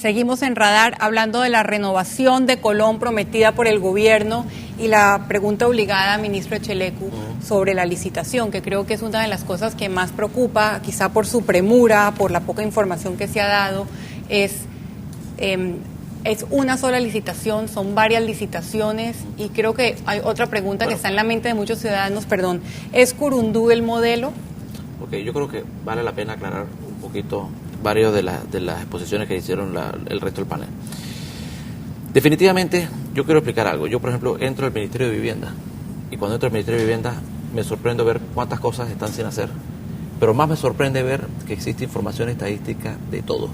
Seguimos en Radar hablando de la renovación de Colón prometida por el gobierno y la pregunta obligada, ministro Echelecu, sobre la licitación, que creo que es una de las cosas que más preocupa, quizá por su premura, por la poca información que se ha dado. Es una sola licitación, son varias licitaciones, y creo que hay otra pregunta que está en la mente de muchos ciudadanos, ¿es Curundú el modelo? Ok, yo creo que vale la pena aclarar un poquito varios de las exposiciones que hicieron el resto del panel. Definitivamente, yo quiero explicar algo. Yo, por ejemplo, entro al Ministerio de Vivienda, y cuando entro al Ministerio de Vivienda me sorprendo ver cuántas cosas están sin hacer, pero más me sorprende ver que existe información estadística de todo.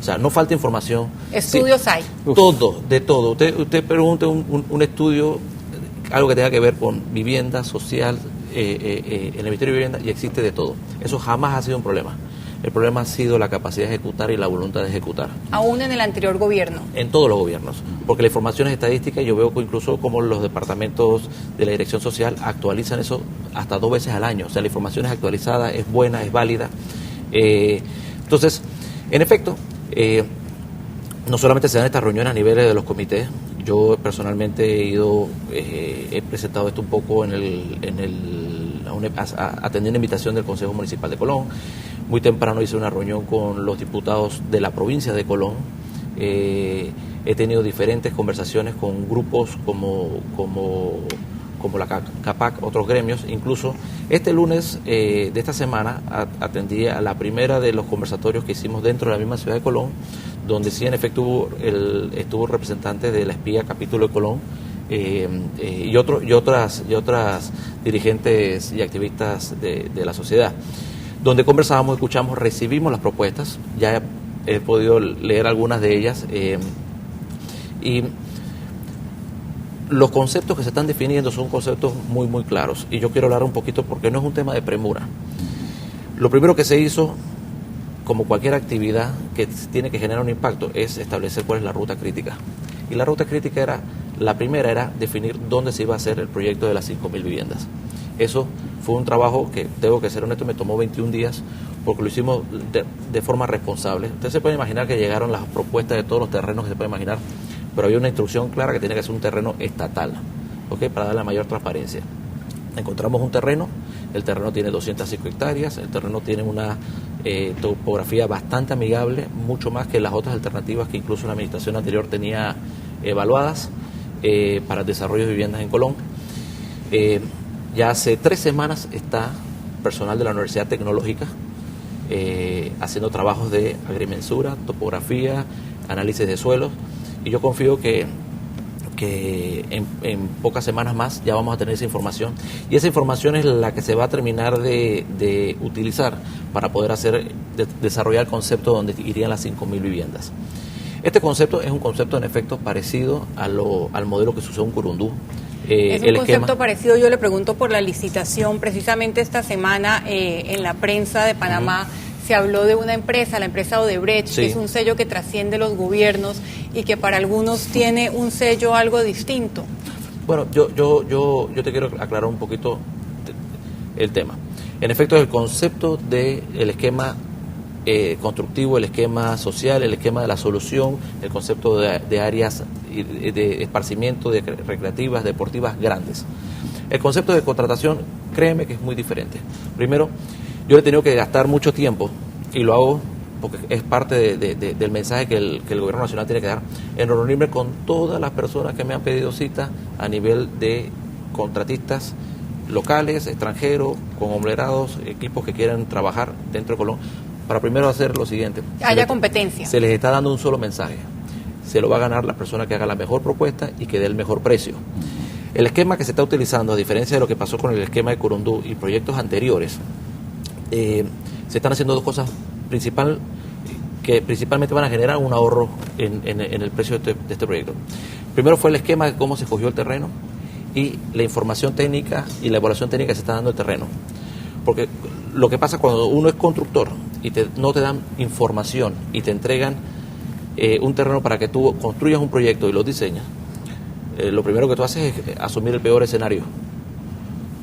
O sea, no falta información. Estudios sí, hay. Todo, de todo. Usted pregunte un estudio, algo que tenga que ver con vivienda social, en el Ministerio de Vivienda, y existe de todo. Eso jamás ha sido un problema. El problema ha sido la capacidad de ejecutar y la voluntad de ejecutar. Aún en el anterior gobierno. En todos los gobiernos. Porque la información es estadística, y yo veo que incluso como los departamentos de la Dirección Social actualizan eso hasta 2 veces al año. O sea, la información es actualizada, es buena, es válida. Entonces, en efecto, no solamente se dan estas reuniones a niveles de los comités. Yo personalmente he presentado esto un poco atendiendo una invitación del Consejo Municipal de Colón. Muy temprano hice una reunión con los diputados de la provincia de Colón. He tenido diferentes conversaciones con grupos como la CAPAC, otros gremios. Incluso este lunes de esta semana atendí a la primera de los conversatorios que hicimos dentro de la misma ciudad de Colón, donde sí en efecto estuvo representante de la espía capítulo de Colón, y otras dirigentes y activistas de la sociedad, donde conversábamos, escuchamos, recibimos las propuestas. Ya he podido leer algunas de ellas, y los conceptos que se están definiendo son conceptos muy, muy claros, y yo quiero hablar un poquito porque no es un tema de premura. Lo primero que se hizo, como cualquier actividad que tiene que generar un impacto, es establecer cuál es la ruta crítica. Y la ruta crítica la primera era definir dónde se iba a hacer el proyecto de las 5.000 viviendas. Eso fue un trabajo que, tengo que ser honesto, me tomó 21 días, porque lo hicimos de forma responsable. Usted se puede imaginar que llegaron las propuestas de todos los terrenos que se puede imaginar, pero había una instrucción clara que tiene que ser un terreno estatal, ¿okay? Para darle la mayor transparencia. Encontramos un terreno, el terreno tiene 205 hectáreas, el terreno tiene una topografía bastante amigable, mucho más que las otras alternativas que incluso la administración anterior tenía evaluadas para el desarrollo de viviendas en Colón. Ya hace 3 semanas está personal de la Universidad Tecnológica haciendo trabajos de agrimensura, topografía, análisis de suelos, y yo confío que en pocas semanas más ya vamos a tener esa información, y esa información es la que se va a terminar de utilizar para poder desarrollar el concepto donde irían las 5.000 viviendas. Este concepto es un concepto en efecto parecido al modelo que sucedió en Curundú. Es un concepto parecido. Yo le pregunto por la licitación. Precisamente esta semana en la prensa de Panamá se habló de una empresa, la empresa Odebrecht, sí, que es un sello que trasciende los gobiernos y que para algunos tiene un sello algo distinto. Bueno, yo te quiero aclarar un poquito el tema. En efecto, el concepto del esquema constructivo, el esquema social, el esquema de la solución, el concepto de áreas de esparcimiento, de recreativas, deportivas grandes. El concepto de contratación, créeme que es muy diferente. Primero, yo he tenido que gastar mucho tiempo, y lo hago porque es parte del mensaje que el gobierno nacional tiene que dar, en reunirme con todas las personas que me han pedido cita a nivel de contratistas locales, extranjeros, conglomerados, equipos que quieran trabajar dentro de Colón, para primero hacer lo siguiente. Haya competencia. Se les está dando un solo mensaje. Se lo va a ganar la persona que haga la mejor propuesta y que dé el mejor precio. El esquema que se está utilizando, a diferencia de lo que pasó con el esquema de Curundú y proyectos anteriores, se están haciendo 2 cosas que principalmente van a generar un ahorro en el precio de este proyecto. Primero fue el esquema de cómo se escogió el terreno y la información técnica y la evaluación técnica que se está dando del terreno. Porque lo que pasa cuando uno es constructor y no te dan información y te entregan un terreno para que tú construyas un proyecto y lo diseñas, lo primero que tú haces es asumir el peor escenario.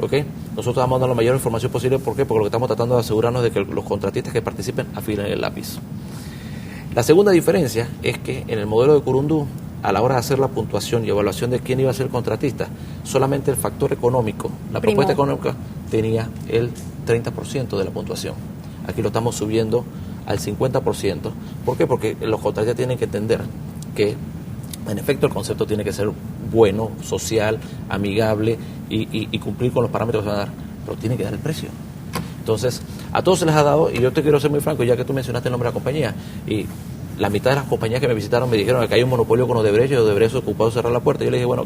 ¿Ok? Nosotros estamos dando la mayor información posible. ¿Por qué? Porque lo que estamos tratando de asegurarnos de que los contratistas que participen afilen el lápiz. La segunda diferencia es que en el modelo de Curundú, a la hora de hacer la puntuación y evaluación de quién iba a ser contratista, solamente el factor económico, la propuesta económica, tenía el 30% de la puntuación. Aquí lo estamos subiendo al 50%. ¿Por qué? Porque los contratistas tienen que entender que, en efecto, el concepto tiene que ser bueno, social, amigable y cumplir con los parámetros que se van a dar, pero tiene que dar el precio. Entonces, a todos se les ha dado, y yo te quiero ser muy franco, ya que tú mencionaste el nombre de la compañía, y la mitad de las compañías que me visitaron me dijeron que hay un monopolio con Odebrecht y Odebrecht se ocupado de cerrar la puerta. Yo le dije, bueno,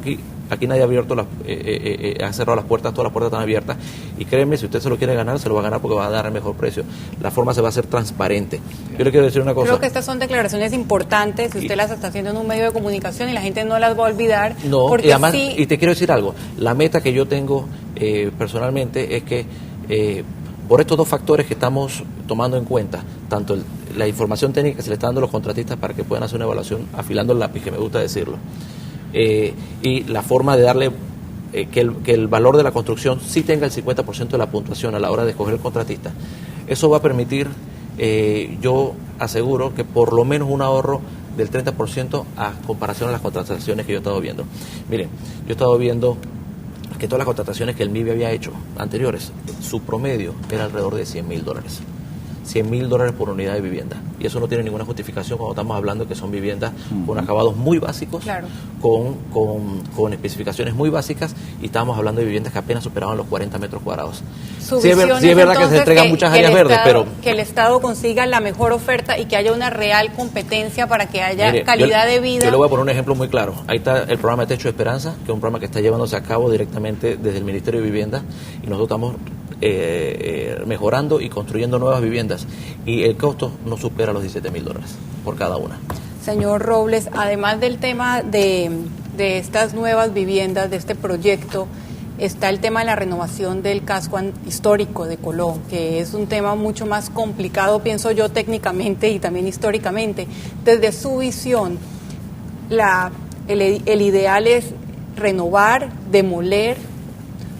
aquí nadie ha abierto ha cerrado las puertas, todas las puertas están abiertas, y créeme, si usted se lo quiere ganar, se lo va a ganar porque va a dar el mejor precio. La forma se va a hacer transparente. Yo le quiero decir una cosa. Creo que estas son declaraciones importantes, si usted las está haciendo en un medio de comunicación y la gente no las va a olvidar. No, porque y además, sí, y te quiero decir algo, la meta que yo tengo personalmente es que por estos dos factores que estamos tomando en cuenta, tanto la información técnica que se le está dando a los contratistas para que puedan hacer una evaluación afilando el lápiz, que me gusta decirlo, y la forma de darle que el valor de la construcción sí tenga el 50% de la puntuación a la hora de escoger el contratista, eso va a permitir, yo aseguro, que por lo menos un ahorro del 30% a comparación a las contrataciones que yo he estado viendo. Miren, yo he estado viendo que todas las contrataciones que el MIBI había hecho anteriores, su promedio era alrededor de $100,000. $100,000 por unidad de vivienda. Y eso no tiene ninguna justificación cuando estamos hablando de que son viviendas con acabados muy básicos, claro, con especificaciones muy básicas, y estábamos hablando de viviendas que apenas superaban los 40 metros cuadrados. Sí es verdad que se entregan muchas áreas verdes, pero que el Estado consiga la mejor oferta y que haya una real competencia para que haya calidad de vida. Yo le voy a poner un ejemplo muy claro. Ahí está el programa Techo de Esperanza, que es un programa que está llevándose a cabo directamente desde el Ministerio de Vivienda, y nosotros estamos mejorando y construyendo nuevas viviendas, y el costo no supera los $17,000 por cada una. Señor Robles, además del tema de estas nuevas viviendas, de este proyecto, está el tema de la renovación del casco histórico de Colón, que es un tema mucho más complicado, pienso yo, técnicamente y también históricamente. Desde su visión, el ideal es renovar, demoler.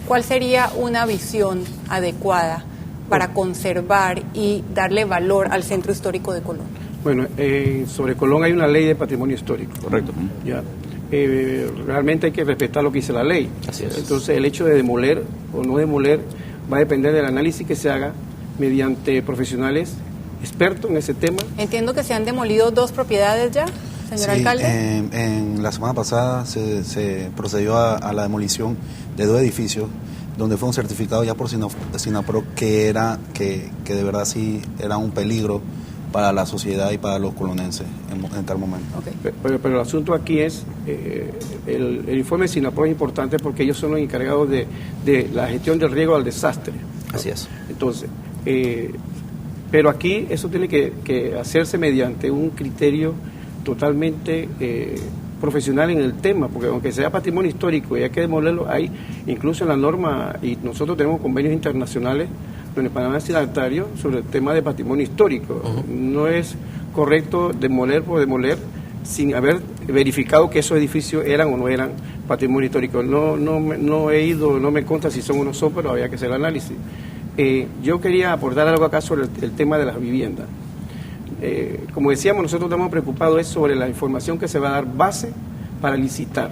¿Cuál sería una visión adecuada para conservar y darle valor al centro histórico de Colón? Bueno, sobre Colón hay una ley de patrimonio histórico. Correcto. Ya. Realmente hay que respetar lo que dice la ley. Así es. Entonces, el hecho de demoler o no demoler va a depender del análisis que se haga mediante profesionales expertos en ese tema. Entiendo que se han demolido 2 propiedades ya, señor alcalde. En la semana pasada se procedió a la demolición de 2 edificios donde fue un certificado ya por SINAPROC que de verdad sí era un peligro para la sociedad y para los colonenses en tal momento. Okay. Pero el asunto aquí es, el informe de SINAPROC es importante porque ellos son los encargados de la gestión del riesgo al desastre. Así es. Entonces, pero aquí eso tiene que hacerse mediante un criterio totalmente profesional en el tema, porque aunque sea patrimonio histórico y hay que demolerlo, hay incluso en la norma, y nosotros tenemos convenios internacionales donde Panamá es signatario sobre el tema de patrimonio histórico. No es correcto demoler por demoler sin haber verificado que esos edificios eran o no eran patrimonio histórico. No he ido, no me consta si son o no son, pero había que hacer el análisis. Yo quería aportar algo acá sobre el tema de las viviendas. Como decíamos, nosotros estamos preocupados es sobre la información que se va a dar base para licitar.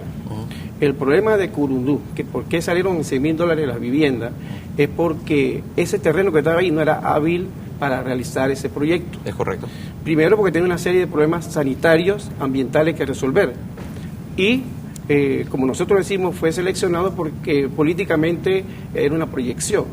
El problema de Curundú, que por qué salieron $100,000 las viviendas, es porque ese terreno que estaba ahí no era hábil para realizar ese proyecto. Es correcto. Primero porque tiene una serie de problemas sanitarios, ambientales que resolver. Y, como nosotros decimos, fue seleccionado porque políticamente era una proyección.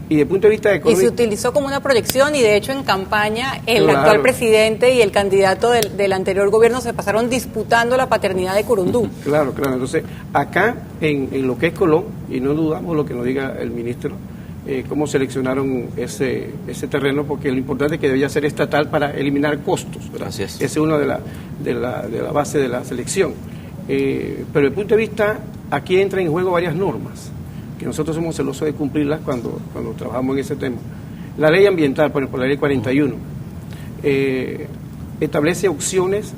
Y de punto de vista económico, y se utilizó como una proyección, y de hecho en campaña el Claro. actual presidente y el candidato del anterior gobierno se pasaron disputando la paternidad de Curundú. Claro. Entonces, acá en lo que es Colón, y no dudamos lo que nos diga el ministro, cómo seleccionaron ese terreno, porque lo importante es que debía ser estatal para eliminar costos, ¿verdad? Así es. Esa es una de la base de la selección. Pero desde el punto de vista, aquí entran en juego varias normas, que nosotros somos celosos de cumplirlas cuando trabajamos en ese tema. La ley ambiental, por ejemplo, la ley 41, establece opciones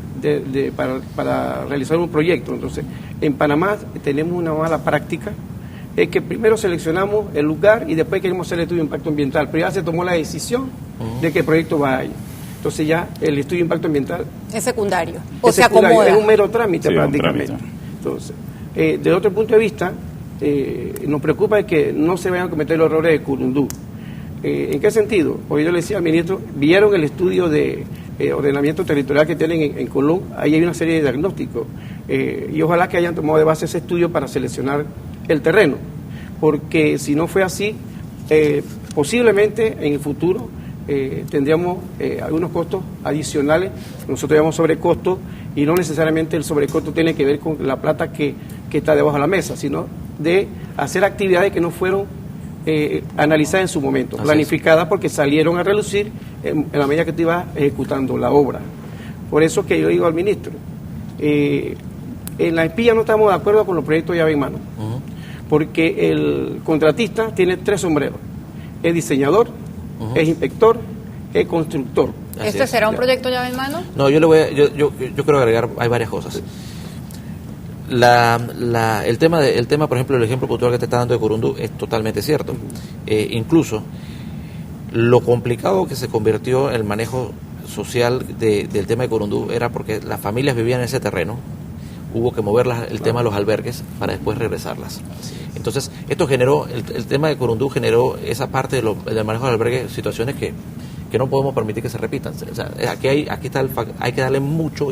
para realizar un proyecto. Entonces, en Panamá tenemos una mala práctica, es que primero seleccionamos el lugar y después queremos hacer el estudio de impacto ambiental, pero ya se tomó la decisión de que el proyecto va ahí. entonces ya el estudio de impacto ambiental Es secundario. O es se secundario, acomoda. es un mero trámite Sí, un prácticamente. trámite. Entonces, de otro punto de vista, nos preocupa que no se vayan a cometer los errores de Curundú. ¿En qué sentido? Hoy yo le decía al ministro, vieron el estudio de ordenamiento territorial que tienen en Colón, ahí hay una serie de diagnósticos, y ojalá que hayan tomado de base ese estudio para seleccionar el terreno, porque si no fue así, posiblemente en el futuro tendríamos algunos costos adicionales. Nosotros llamamos sobrecostos, y no necesariamente el sobrecosto tiene que ver con la plata que está debajo de la mesa, sino de hacer actividades que no fueron analizadas en su momento, planificadas porque salieron a relucir en la medida que te iba ejecutando la obra. Por eso que yo digo al ministro, en la espía no estamos de acuerdo con los proyectos llave en mano, porque el contratista tiene 3 sombreros: es diseñador, es inspector, es constructor. Así ¿Este es. será un proyecto llave en mano? No, yo quiero agregar, hay varias cosas. El tema, por ejemplo, el ejemplo puntual que te está dando de Curundú es totalmente cierto. Incluso lo complicado que se convirtió el manejo social del tema de Curundú era porque las familias vivían en ese terreno, hubo que mover el tema de los albergues para después regresarlas. Entonces, esto generó, el tema de Curundú generó esa parte del manejo del albergue, situaciones que no podemos permitir que se repitan. O sea, hay que darle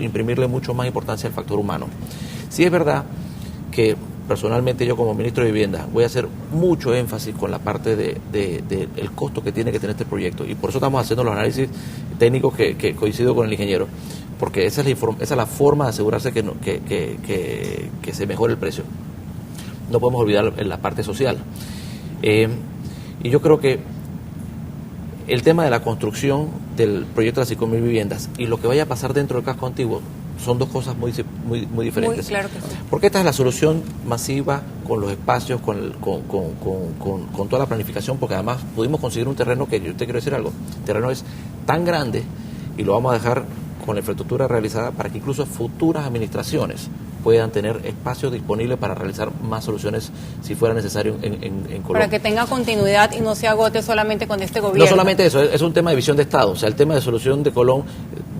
imprimirle mucho más importancia al factor humano. Sí es verdad que personalmente yo como ministro de Vivienda voy a hacer mucho énfasis con la parte del costo que tiene que tener este proyecto, y por eso estamos haciendo los análisis técnicos que coincido con el ingeniero, porque esa es la forma de asegurarse que se mejore el precio. No podemos olvidar la parte social. Y yo creo que el tema de la construcción del proyecto de las 5.000 viviendas y lo que vaya a pasar dentro del casco antiguo son dos cosas muy diferentes. Muy claro que sí. Porque esta es la solución masiva con los espacios, con toda la planificación, porque además pudimos conseguir un terreno que, yo te quiero decir algo, el terreno es tan grande y lo vamos a dejar con la infraestructura realizada para que incluso futuras administraciones puedan tener espacio disponible para realizar más soluciones si fuera necesario en Colombia. Para que tenga continuidad y no se agote solamente con este gobierno. No solamente eso, es un tema de visión de Estado. O sea, el tema de solución de Colón,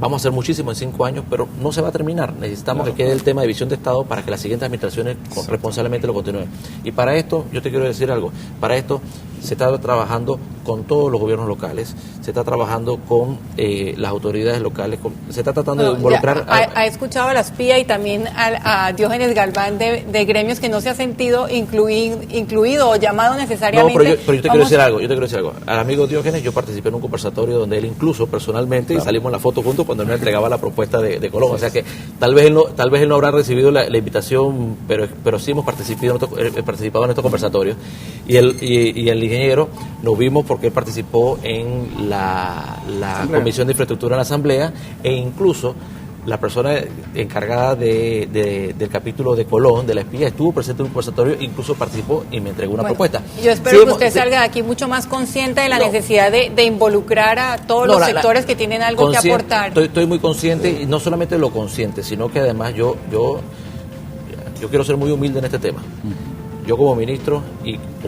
vamos a hacer muchísimo en 5 años, pero no se va a terminar. Necesitamos que quede el tema de visión de Estado para que las siguientes administraciones responsablemente lo continúen. Y para esto, yo te quiero decir algo, para esto se está trabajando con todos los gobiernos locales, se está trabajando con las autoridades locales, se está tratando de involucrar... Ha escuchado a la espía y también a Diógenes Galván de gremios que no se ha sentido incluido o llamado necesariamente. No, pero yo te quiero decir algo, Al amigo Diógenes yo participé en un conversatorio donde él incluso personalmente, y salimos en la foto juntos cuando él me entregaba la propuesta de Colón. O sea que tal vez él no habrá recibido la invitación, pero sí hemos participado en estos conversatorios. Y el ingeniero nos vimos porque él participó en la Comisión de Infraestructura en la Asamblea, e incluso la persona encargada del capítulo de Colón, de la espía, estuvo presente en un conversatorio, incluso participó y me entregó una propuesta. Yo espero que usted salga de aquí mucho más consciente de la necesidad de involucrar a todos los sectores que tienen algo que aportar. Estoy muy consciente, y no solamente lo consciente, sino que además yo quiero ser muy humilde en este tema. Yo como ministro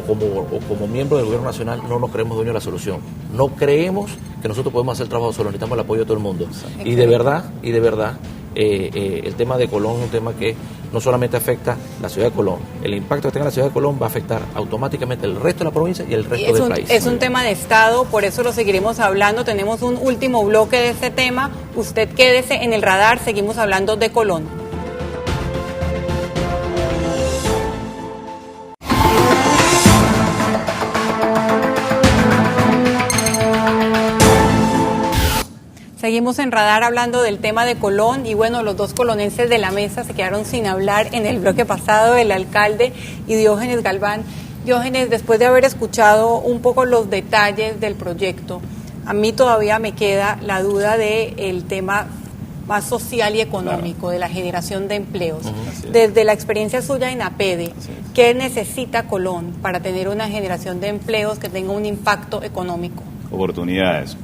o como miembro del gobierno nacional no nos creemos dueños de la solución. No creemos que nosotros podemos hacer el trabajo solo, necesitamos el apoyo de todo el mundo. Y de verdad, el tema de Colón es un tema que no solamente afecta la ciudad de Colón. El impacto que tenga la ciudad de Colón va a afectar automáticamente el resto de la provincia y el resto del país. Es un tema de Estado, por eso lo seguiremos hablando. Tenemos un último bloque de este tema. Usted quédese en el radar, seguimos hablando de Colón. Seguimos en Radar hablando del tema de Colón, y bueno, los dos colonenses de la mesa se quedaron sin hablar en el bloque pasado, el alcalde y Diógenes Galván. Diógenes, después de haber escuchado un poco los detalles del proyecto, a mí todavía me queda la duda del tema más social y económico, de la generación de empleos. Desde la experiencia suya en APEDE, ¿qué necesita Colón para tener una generación de empleos que tenga un impacto económico? Oportunidades.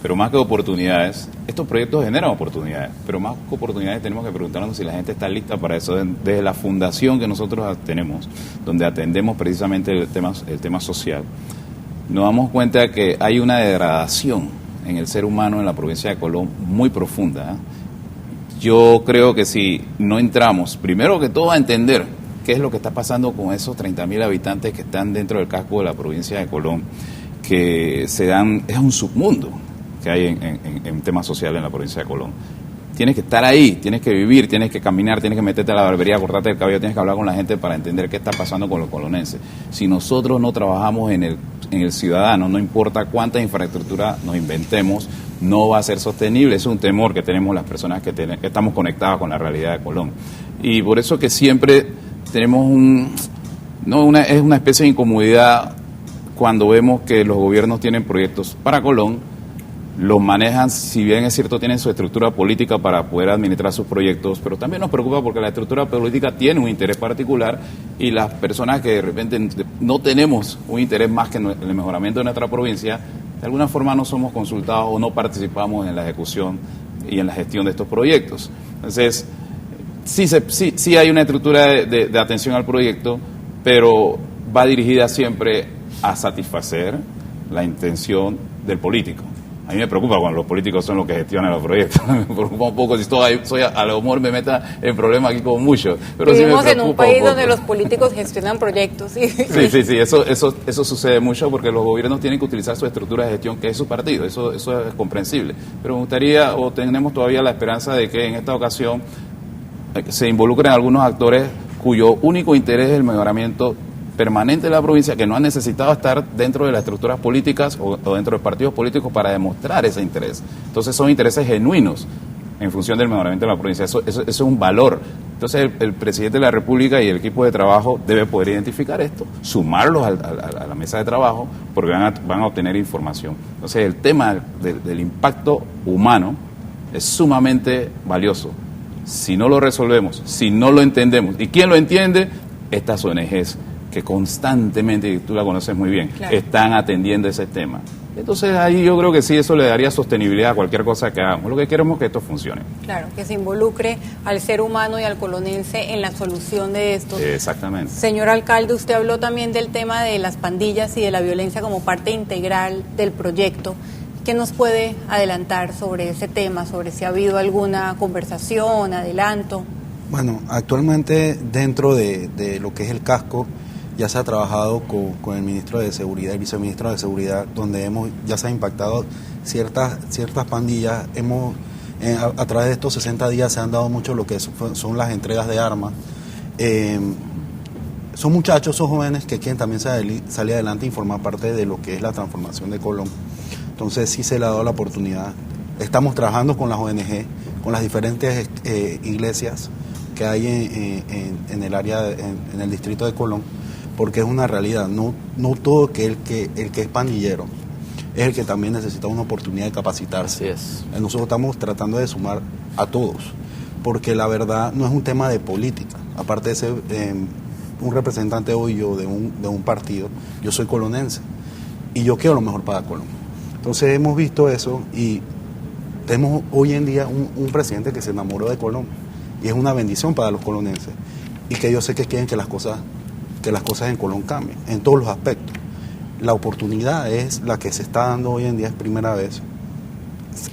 Pero más que oportunidades, estos proyectos generan oportunidades, pero más que oportunidades tenemos que preguntarnos si la gente está lista para eso. Desde la fundación que nosotros tenemos, donde atendemos precisamente el tema social, nos damos cuenta que hay una degradación en el ser humano en la provincia de Colón muy profunda. Yo creo que si no entramos, primero que todo, a entender qué es lo que está pasando con esos 30.000 habitantes que están dentro del casco de la provincia de Colón, que es un submundo que hay en temas sociales en la provincia de Colón. Tienes que estar ahí, tienes que vivir, tienes que caminar, tienes que meterte a la barbería, cortarte el cabello, tienes que hablar con la gente para entender qué está pasando con los colonenses. Si nosotros no trabajamos en el ciudadano, no importa cuánta infraestructura nos inventemos, no va a ser sostenible. Es un temor que tenemos las personas que estamos conectadas con la realidad de Colón. Y por eso que siempre tenemos es una especie de incomodidad cuando vemos que los gobiernos tienen proyectos para Colón, los manejan, si bien es cierto, tienen su estructura política para poder administrar sus proyectos, pero también nos preocupa porque la estructura política tiene un interés particular y las personas que de repente no tenemos un interés más que en el mejoramiento de nuestra provincia, de alguna forma no somos consultados o no participamos en la ejecución y en la gestión de estos proyectos. Entonces, sí hay una estructura de atención al proyecto, pero va dirigida siempre a satisfacer la intención del político. A mí me preocupa cuando los políticos son los que gestionan los proyectos. Me preocupa un poco si a lo mejor me meta en problemas aquí con muchos. Pero vivimos sí en un país donde los políticos gestionan proyectos. Sí, eso sucede mucho porque los gobiernos tienen que utilizar su estructura de gestión, que es su partido. Eso es comprensible. Pero me gustaría, o tenemos todavía la esperanza de que en esta ocasión se involucren algunos actores cuyo único interés es el mejoramiento permanente de la provincia, que no han necesitado estar dentro de las estructuras políticas o dentro de partidos políticos para demostrar ese interés. Entonces son intereses genuinos en función del mejoramiento de la provincia. Eso es un valor. Entonces el presidente de la República y el equipo de trabajo debe poder identificar esto, sumarlos a la mesa de trabajo, porque van a obtener información. Entonces el tema del impacto humano es sumamente valioso. Si no lo resolvemos, si no lo entendemos, ¿y quién lo entiende? Estas ONGs que constantemente, y tú la conoces muy bien, claro, están atendiendo ese tema. Entonces ahí yo creo que sí, eso le daría sostenibilidad a cualquier cosa que hagamos. Lo que queremos es que esto funcione. Claro, que se involucre al ser humano y al colonense en la solución de esto. Exactamente. Señor alcalde, usted habló también del tema de las pandillas y de la violencia como parte integral del proyecto. ¿Qué nos puede adelantar sobre ese tema, sobre si ha habido alguna conversación, adelanto? Bueno, actualmente dentro de lo que es el casco, ya se ha trabajado con el ministro de Seguridad y el viceministro de Seguridad, donde ya se ha impactado ciertas pandillas. A través de estos 60 días se han dado mucho lo que son las entregas de armas. Son muchachos, son jóvenes que quieren también salir adelante y formar parte de lo que es la transformación de Colón. Entonces sí se le ha dado la oportunidad. Estamos trabajando con las ONG, con las diferentes iglesias que hay en el área, en el distrito de Colón, porque es una realidad. No todo el que es pandillero es el que también necesita una oportunidad de capacitarse. Así es. Nosotros estamos tratando de sumar a todos, porque la verdad no es un tema de política. Aparte de ser un representante hoy yo de un partido, yo soy colonense y yo quiero lo mejor para Colón. Entonces hemos visto eso y tenemos hoy en día un presidente que se enamoró de Colón y es una bendición para los colonenses y que yo sé que quieren que las cosas en Colón cambien en todos los aspectos. La oportunidad es la que se está dando hoy en día, es primera vez.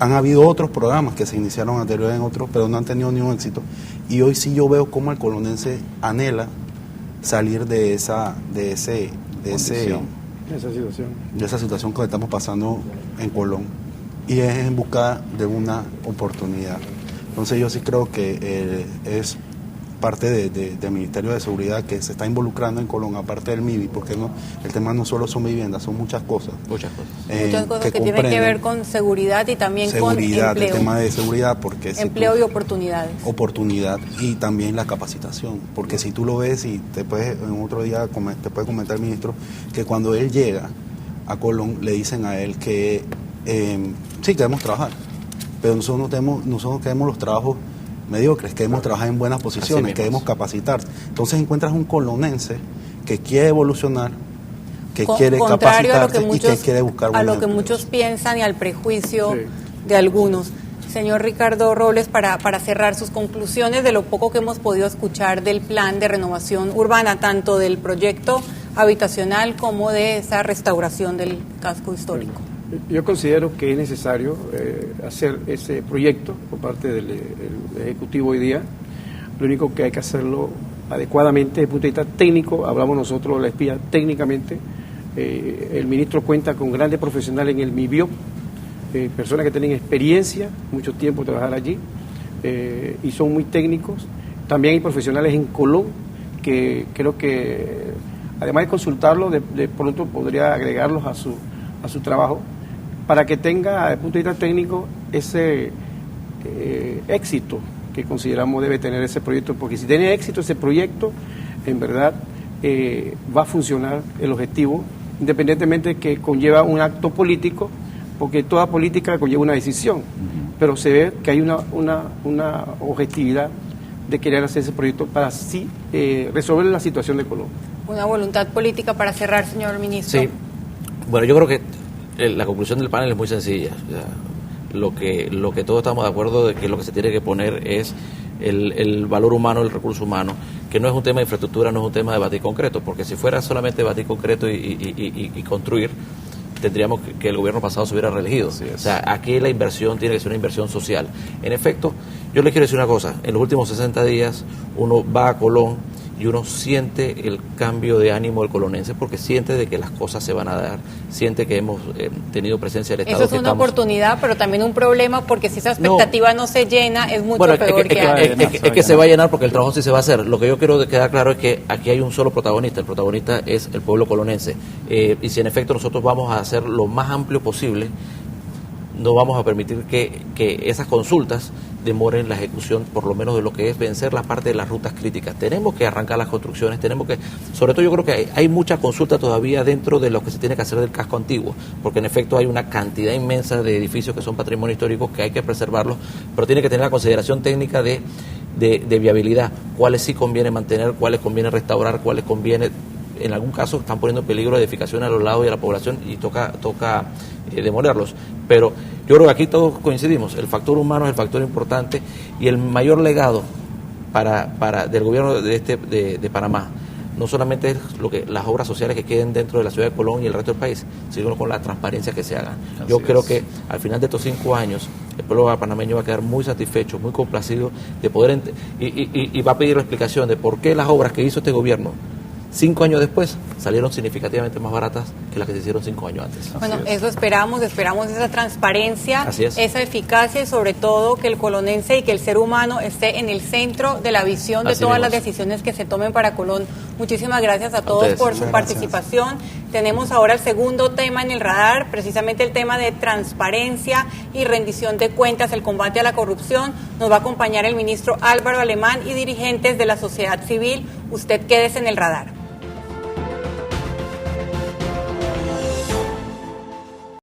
Han habido otros programas que se iniciaron anteriormente en otros, pero no han tenido ningún éxito. Y hoy sí yo veo cómo el colonense anhela salir de esa situación que estamos pasando en Colón. Y es en busca de una oportunidad. Entonces yo sí creo que es parte del Ministerio de Seguridad que se está involucrando en Colón, aparte del MIBI, porque el tema no solo son viviendas, son muchas cosas. Muchas cosas que tienen que ver con seguridad y también con empleo. El tema de seguridad, porque empleo y oportunidades. Oportunidad y también la capacitación, porque si tú lo ves y en otro día te puede comentar el ministro que cuando él llega a Colón le dicen a él que sí queremos trabajar, pero nosotros queremos los trabajos mediocres, queremos trabajar en buenas posiciones, queremos capacitar. Entonces encuentras un colonense que quiere evolucionar, que quiere capacitarse y que quiere buscar buenos a lo que empleos. Muchos piensan y al prejuicio de algunos. Señor Ricardo Robles, para cerrar sus conclusiones de lo poco que hemos podido escuchar del plan de renovación urbana, tanto del proyecto habitacional como de esa restauración del casco histórico. Yo considero que es necesario hacer ese proyecto por parte del Ejecutivo hoy día. Lo único que hay que hacerlo adecuadamente desde el punto de vista técnico, hablamos nosotros de la espía técnicamente. El ministro cuenta con grandes profesionales en el MIBIOP, personas que tienen experiencia, mucho tiempo de trabajar allí, y son muy técnicos. También hay profesionales en Colón que creo que, además de consultarlos, de pronto podría agregarlos a su trabajo, para que tenga, desde el punto de vista técnico, ese éxito que consideramos debe tener ese proyecto, porque si tiene éxito ese proyecto, en verdad va a funcionar el objetivo, independientemente de que conlleva un acto político, porque toda política conlleva una decisión, pero se ve que hay una objetividad de querer hacer ese proyecto para así resolver la situación de Colombia. Una voluntad política para cerrar, señor ministro. Sí, bueno, yo creo que la conclusión del panel es muy sencilla. O sea, lo que todos estamos de acuerdo de que lo que se tiene que poner es el valor humano, el recurso humano, que no es un tema de infraestructura, no es un tema de batir concreto, porque si fuera solamente batir concreto y construir, tendríamos que el gobierno pasado se hubiera reelegido. O sea, aquí la inversión tiene que ser una inversión social. En efecto, yo les quiero decir una cosa, en los últimos 60 días uno va a Colón y uno siente el cambio de ánimo del colonense, porque siente de que las cosas se van a dar, siente que hemos tenido presencia del Estado. Eso es una oportunidad, pero también un problema, porque si esa expectativa no se llena, es mucho peor es que se va a llenar porque el trabajo sí se va a hacer. Lo que yo quiero quedar claro es que aquí hay un solo protagonista, el protagonista es el pueblo colonense, y si en efecto nosotros vamos a hacer lo más amplio posible, no vamos a permitir que esas consultas demoren la ejecución, por lo menos de lo que es vencer la parte de las rutas críticas. Tenemos que arrancar las construcciones, sobre todo yo creo que hay mucha consulta todavía dentro de lo que se tiene que hacer del casco antiguo, porque en efecto hay una cantidad inmensa de edificios que son patrimonio histórico que hay que preservarlos, pero tiene que tener la consideración técnica de viabilidad, cuáles sí conviene mantener, cuáles conviene restaurar, cuáles conviene, en algún caso están poniendo en peligro de edificación a los lados y a la población y toca demolerlos. Pero yo creo que aquí todos coincidimos, el factor humano es el factor importante y el mayor legado del gobierno de Panamá no solamente es las obras sociales que queden dentro de la ciudad de Colón y el resto del país, sino con la transparencia que se hagan. Yo creo que al final de estos 5 años el pueblo panameño va a quedar muy satisfecho, muy complacido de poder y va a pedir la explicación de por qué las obras que hizo este gobierno 5 años después salieron significativamente más baratas que las que se hicieron 5 años antes. Bueno, eso esperamos esa transparencia, esa eficacia y sobre todo que el colonense y que el ser humano esté en el centro de la visión de todas las decisiones que se tomen para Colón. Muchísimas gracias a todos por su participación. Tenemos ahora el segundo tema en el radar, precisamente el tema de transparencia y rendición de cuentas, el combate a la corrupción. Nos va a acompañar el ministro Álvaro Alemán y dirigentes de la sociedad civil. Usted quédese en el radar.